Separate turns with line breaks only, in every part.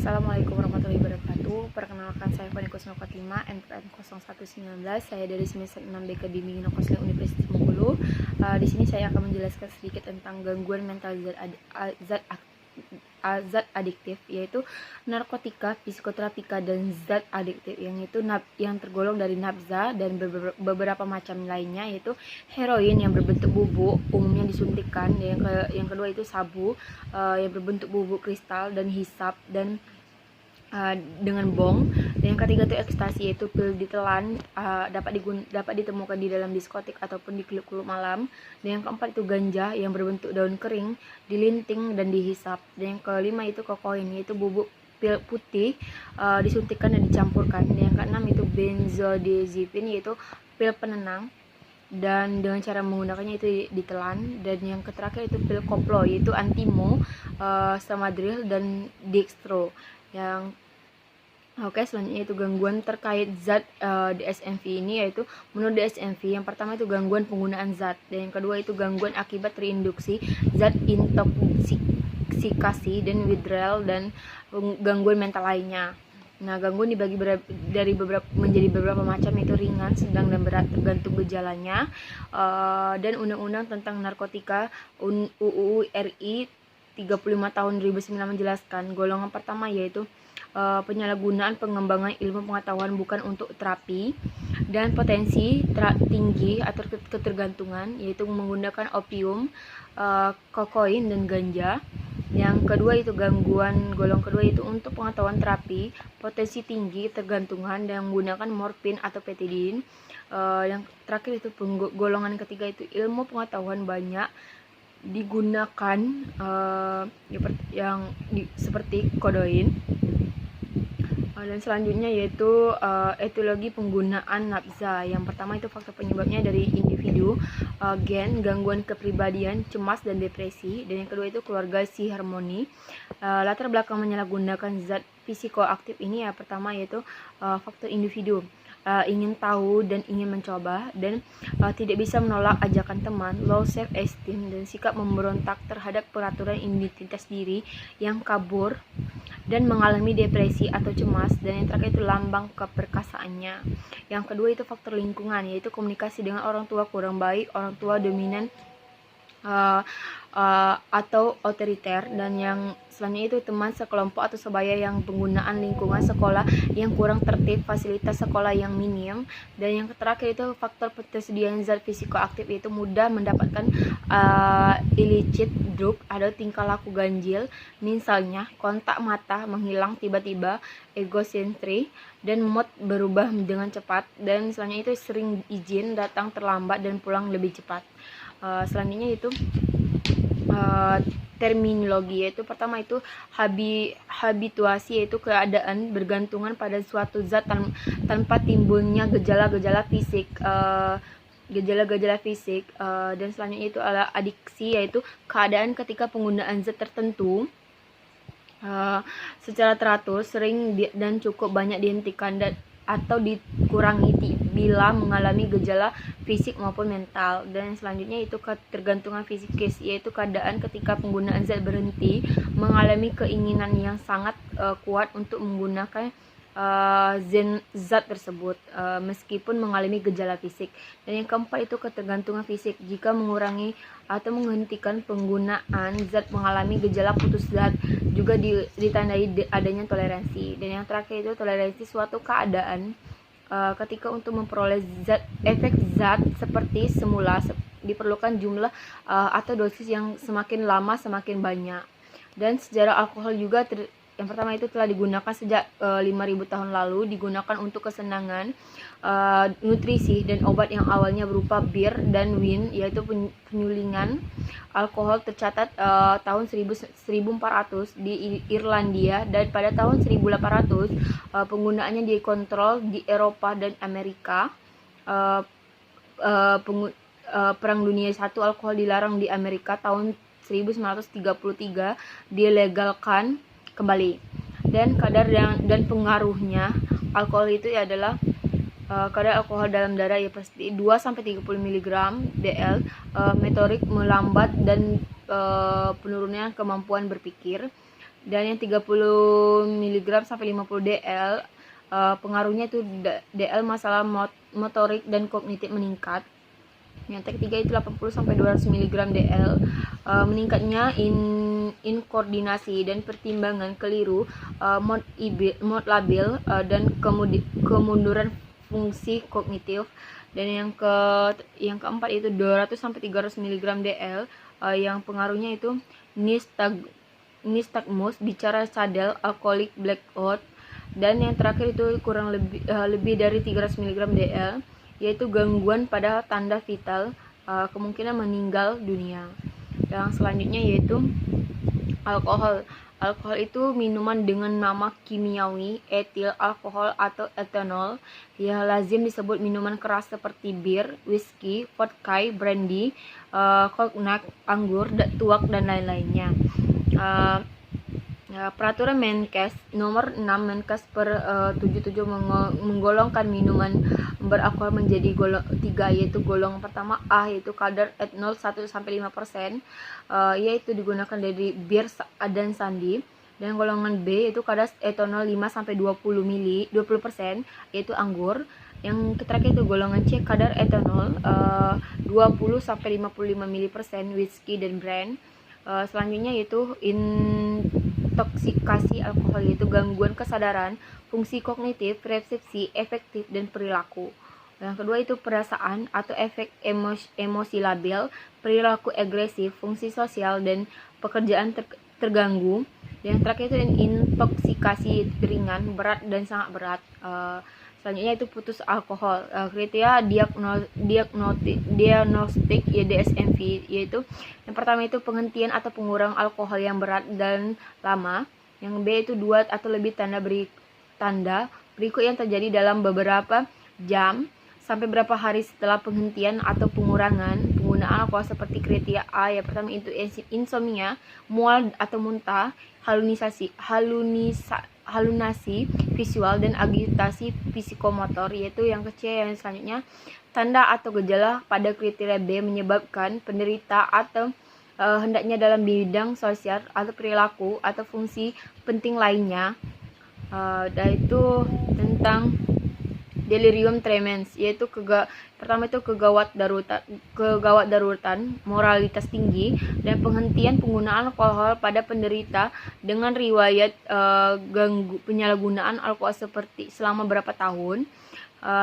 Assalamualaikum warahmatullahi wabarakatuh. Perkenalkan, saya Fani Kusnokotima, NPM 0119. Saya dari semester 6 BK Bimbingan Konseling Universitas Bengkulu. Di sini saya akan menjelaskan sedikit tentang gangguan mental zat adiktif, yaitu narkotika, psikoterapika, dan zat adiktif yang tergolong dari nafza dan beberapa macam lainnya, yaitu heroin yang berbentuk bubuk umumnya disuntikkan, yang kedua itu sabu yang berbentuk bubuk kristal dan hisap dan dengan bong, dan yang ketiga itu ekstasi, yaitu pil ditelan, dapat ditemukan di dalam diskotik ataupun di klub-klub malam, dan yang keempat itu ganja yang berbentuk daun kering, dilinting dan dihisap, dan yang kelima itu kokain, yaitu bubuk pil putih disuntikkan dan dicampurkan, dan yang keenam itu benzodiazepin, yaitu pil penenang dan dengan cara menggunakannya itu ditelan, dan yang terakhir itu pil koplo, yaitu antimo, samadril dan dextro. Selanjutnya itu gangguan terkait zat DSM-V ini, yaitu menurut DSM-V yang pertama itu gangguan penggunaan zat, dan yang kedua itu gangguan akibat reinduksi zat, intoksikasi dan withdrawal, dan gangguan mental lainnya. Nah, gangguan dibagi menjadi beberapa macam, yaitu ringan, sedang, dan berat tergantung gejalanya. Dan Undang-Undang tentang Narkotika UU RI 35 tahun 2009 menjelaskan golongan pertama, yaitu penyalahgunaan pengembangan ilmu pengetahuan bukan untuk terapi dan potensi tinggi atau ketergantungan, yaitu menggunakan opium, kokain, dan ganja. Yang kedua itu golongan kedua itu untuk pengetahuan terapi potensi tinggi tergantungan dan menggunakan morfin atau petidin. Yang terakhir itu golongan ketiga itu ilmu pengetahuan banyak digunakan seperti kodein. Dan selanjutnya yaitu etiologi penggunaan nafza. Yang pertama itu faktor penyebabnya dari individu, gen, gangguan kepribadian, cemas dan depresi, dan yang kedua itu keluarga si harmoni. Latar belakang menyalahgunakan zat psikoaktif ini, ya pertama yaitu faktor individu, ingin tahu dan ingin mencoba, dan tidak bisa menolak ajakan teman, low self esteem, dan sikap memberontak terhadap peraturan identitas diri yang kabur, dan mengalami depresi atau cemas, dan yang terakhir itu lambang keperkasaannya. Yang kedua itu faktor lingkungan, yaitu komunikasi dengan orang tua kurang baik, orang tua dominan atau otoriter, dan yang selanjutnya itu teman sekelompok atau sebaya yang penggunaan lingkungan sekolah yang kurang tertib, fasilitas sekolah yang minim, dan yang terakhir itu faktor ketersediaan zat psikoaktif, yaitu mudah mendapatkan illicit drug atau tingkah laku ganjil, misalnya kontak mata menghilang tiba-tiba, egosentri, dan mood berubah dengan cepat, dan selanjutnya itu sering izin datang terlambat dan pulang lebih cepat. Selanjutnya itu terminologi, yaitu pertama itu habituasi, yaitu keadaan bergantungan pada suatu zat tanpa timbulnya gejala-gejala fisik, dan selanjutnya itu adalah adiksi, yaitu keadaan ketika penggunaan zat tertentu secara teratur, sering dan cukup banyak dihentikan atau dikurangi bila mengalami gejala fisik maupun mental. Dan selanjutnya itu ketergantungan fisikis, yaitu keadaan ketika penggunaan zat berhenti mengalami keinginan yang sangat kuat untuk menggunakan zat tersebut meskipun mengalami gejala fisik. Dan yang keempat itu ketergantungan fisik, jika mengurangi atau menghentikan penggunaan zat mengalami gejala putus zat, juga ditandai adanya toleransi. Dan yang terakhir itu toleransi suatu keadaan ketika untuk memperoleh efek zat seperti semula diperlukan jumlah atau dosis yang semakin lama semakin banyak. Dan sejarah alkohol juga yang pertama itu telah digunakan sejak 5.000 tahun lalu, digunakan untuk kesenangan, nutrisi, dan obat yang awalnya berupa bir dan wine, yaitu penyulingan alkohol tercatat tahun 1400 di Irlandia, dan pada tahun 1800 penggunaannya dikontrol di Eropa dan Amerika. Perang Dunia I, alkohol dilarang di Amerika. Tahun 1933 dilegalkan kembali. Dan kadar dan pengaruhnya alkohol itu adalah kadar alkohol dalam darah ya pasti 2-30 mg dl, motorik melambat dan penurunannya kemampuan berpikir. Dan yang 30 mg sampai 50 dl pengaruhnya itu DL masalah motorik dan kognitif meningkat. Yang ketiga itu 80 sampai 200 mg DL meningkatnya inkoordinasi dan pertimbangan keliru, mod labil dan kemunduran fungsi kognitif. Dan yang keempat itu 200 sampai 300 mg DL yang pengaruhnya itu nystagmus, bicara cadel, alkoholik, blackout. Dan yang terakhir itu kurang lebih dari 300 mg DL, yaitu gangguan pada tanda vital, kemungkinan meninggal dunia. Yang selanjutnya yaitu alkohol. Alkohol itu minuman dengan nama kimiawi etil alkohol atau etanol yang lazim disebut minuman keras seperti bir, whisky, vodka, brandy, cognac, anggur, tuak, dan lain-lainnya. Peraturan Menkes nomor 6 Menkes per 77 menggolongkan minuman beralkohol menjadi golong 3, yaitu golongan pertama A yaitu kadar etanol 1 sampai 5%, yaitu digunakan dari bir dan sandi. Dan golongan B yaitu kadar etanol 5 sampai 20%, yaitu anggur. Yang terakhir itu golongan C kadar etanol 20 sampai 55%, whisky dan brand. Selanjutnya yaitu intoksikasi alkohol, yaitu gangguan kesadaran, fungsi kognitif, persepsi, efektif, dan perilaku. Yang kedua itu perasaan atau efek emosi labil, perilaku agresif, fungsi sosial, dan pekerjaan terganggu. Yang terakhir itu intoksikasi ringan, berat, dan sangat berat. Selanjutnya itu putus alkohol. Kriteria diagnostik ya DSM-V, yaitu yang pertama itu penghentian atau pengurang alkohol yang berat dan lama. Yang B itu 2 atau lebih tanda berikut yang terjadi dalam beberapa jam sampai berapa hari setelah penghentian atau pengurangan penggunaan alkohol, seperti kriteria A. Yang pertama itu insomnia, mual atau muntah, halusinasi visual, dan agitasi psikomotor. Yaitu yang kecil. Yang selanjutnya tanda atau gejala pada kriteria B menyebabkan penderita atau hendaknya dalam bidang sosial atau perilaku atau fungsi penting lainnya. Dan itu tentang delirium tremens, yaitu pertama itu kegawat daruratan, moralitas tinggi, dan penghentian penggunaan alkohol pada penderita dengan riwayat penyalahgunaan alkohol seperti selama berapa tahun.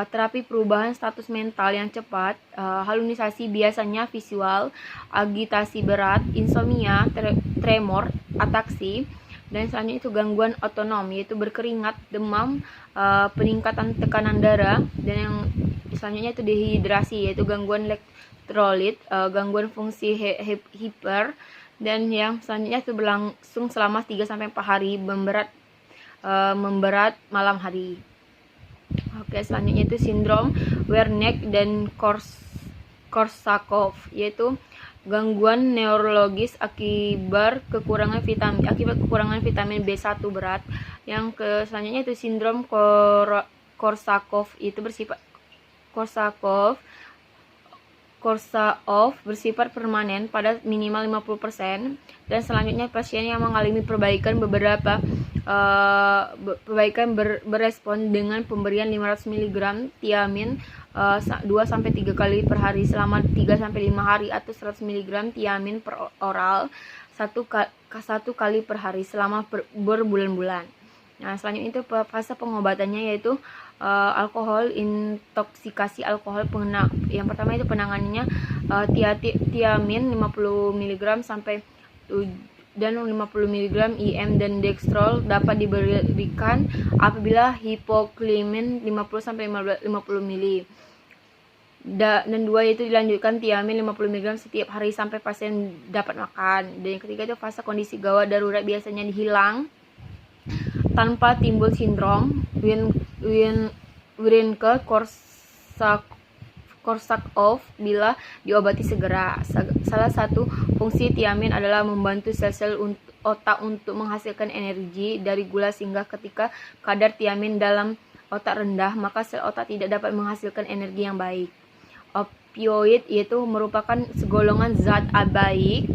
Terapi perubahan status mental yang cepat, halusinasi biasanya visual, agitasi berat, insomnia, tremor, ataksi. Dan selanjutnya itu gangguan otonom, yaitu berkeringat, demam, peningkatan tekanan darah. Dan yang selanjutnya itu dehidrasi, yaitu gangguan elektrolit, gangguan fungsi hiper. Dan yang selanjutnya itu berlangsung selama 3-4 hari, memberat malam hari. Oke, selanjutnya itu sindrom Wernicke dan Korsakoff, yaitu gangguan neurologis akibat kekurangan vitamin B1 berat. Yang selanjutnya itu sindrom Korsakoff, itu bersifat bersifat permanen pada minimal 50%. Dan selanjutnya pasien yang mengalami perbaikan berespon dengan pemberian 500 mg tiamin 2-3 kali per hari selama 3-5 hari, atau 100 mg tiamin per oral 1 kali per hari selama berbulan-bulan. Nah, selanjutnya itu fase pengobatannya, yaitu alkohol, intoksikasi alkohol. Yang pertama itu penanganannya tiamin 50 mg sampai dan 50 mg IM dan dextrol dapat diberikan apabila hipoklimin 50 sampai 50 ml. Dan 2 yaitu dilanjutkan tiamin 50 mg setiap hari sampai pasien dapat makan. Dan yang ketiga itu fase kondisi gawat darurat biasanya dihilang tanpa timbul sindrom Wernicke-Korsakoff bila diobati segera. Salah satu fungsi tiamin adalah membantu sel-sel otak untuk menghasilkan energi dari gula, sehingga ketika kadar tiamin dalam otak rendah, maka sel otak tidak dapat menghasilkan energi yang baik. Opioid yaitu merupakan segolongan zat baik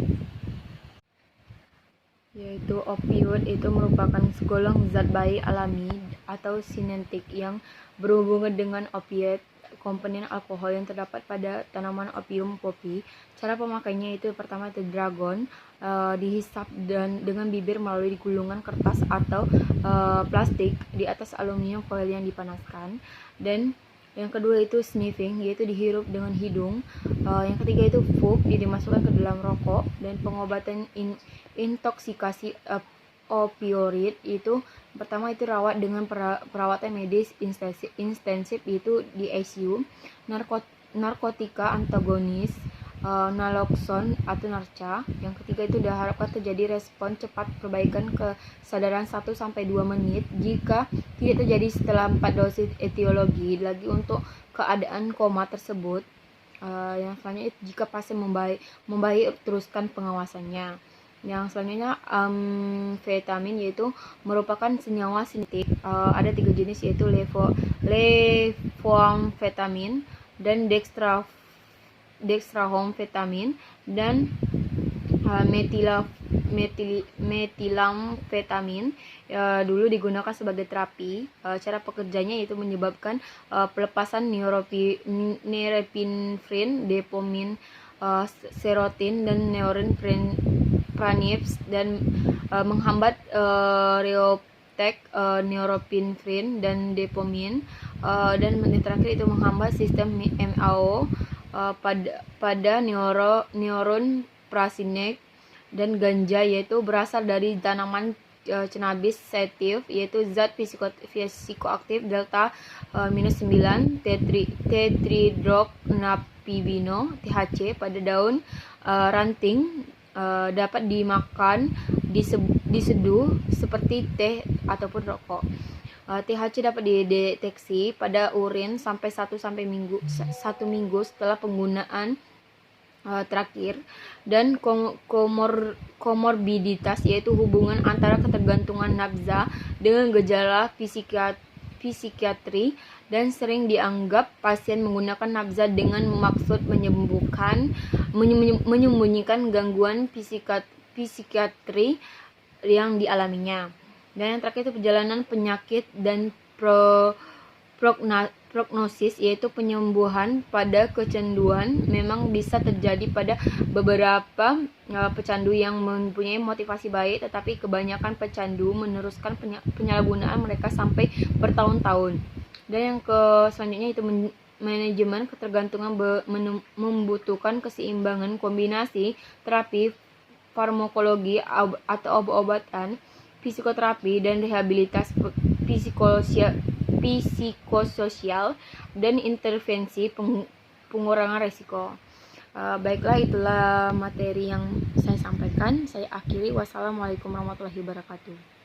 yaitu opioid itu merupakan segolong zat baik alami atau sintetik yang berhubungan dengan opiat, komponen alkohol yang terdapat pada tanaman opium poppy. Cara pemakaiannya itu pertama itu dragon, dihisap dan dengan bibir melalui gulungan kertas atau plastik di atas aluminium foil yang dipanaskan. Dan yang kedua itu sniffing, yaitu dihirup dengan hidung. Yang ketiga itu puff, dimasukkan ke dalam rokok. Dan pengobatan intoksikasi opioid itu pertama itu rawat dengan perawatan medis intensif itu di ICU. Narkotika antagonis, naloxone atau narca. Yang ketiga itu diharapkan terjadi respon cepat perbaikan kesadaran 1-2 menit jika tidak terjadi setelah 4 dosis etiologi. Lagi untuk keadaan koma tersebut, yang selanjutnya jika pasien membaik teruskan pengawasannya. Yang selanjutnya amfetamin, yaitu merupakan senyawa sintetik. Ada 3 jenis, yaitu levoamfetamin dan dextromethorphan dan metilamfetamin. Dulu digunakan sebagai terapi. Cara pekerjanya yaitu menyebabkan pelepasan norepinefrin, dopamin, serotonin dan norepinephrine dan menghambat reuptake norepinefrin dan dopamin, dan terakhir itu menghambat sistem MAO pada neuron prasinek. Dan ganja yaitu berasal dari tanaman cannabis sativa, yaitu zat psikoaktif delta -9 tetridrocannabinol THC pada daun ranting, dapat dimakan, diseduh seperti teh ataupun rokok. THC dapat dideteksi pada urin sampai 1 minggu setelah penggunaan terakhir. Dan komorbiditas yaitu hubungan antara ketergantungan nafza dengan gejala psikiatri, dan sering dianggap pasien menggunakan nafza dengan maksud menyembunyikan gangguan psikiatri yang dialaminya. Dan yang terakhir itu perjalanan penyakit dan prognosis, yaitu penyembuhan pada kecanduan memang bisa terjadi pada beberapa pecandu yang mempunyai motivasi baik, tetapi kebanyakan pecandu meneruskan penyalahgunaan mereka sampai bertahun-tahun. Dan yang selanjutnya itu manajemen ketergantungan membutuhkan keseimbangan kombinasi terapi, farmakologi atau obat-obatan, psikoterapi dan rehabilitasi psikososial dan intervensi pengurangan resiko. Baiklah, itulah materi yang saya sampaikan. Saya akhiri. Wassalamualaikum warahmatullahi wabarakatuh.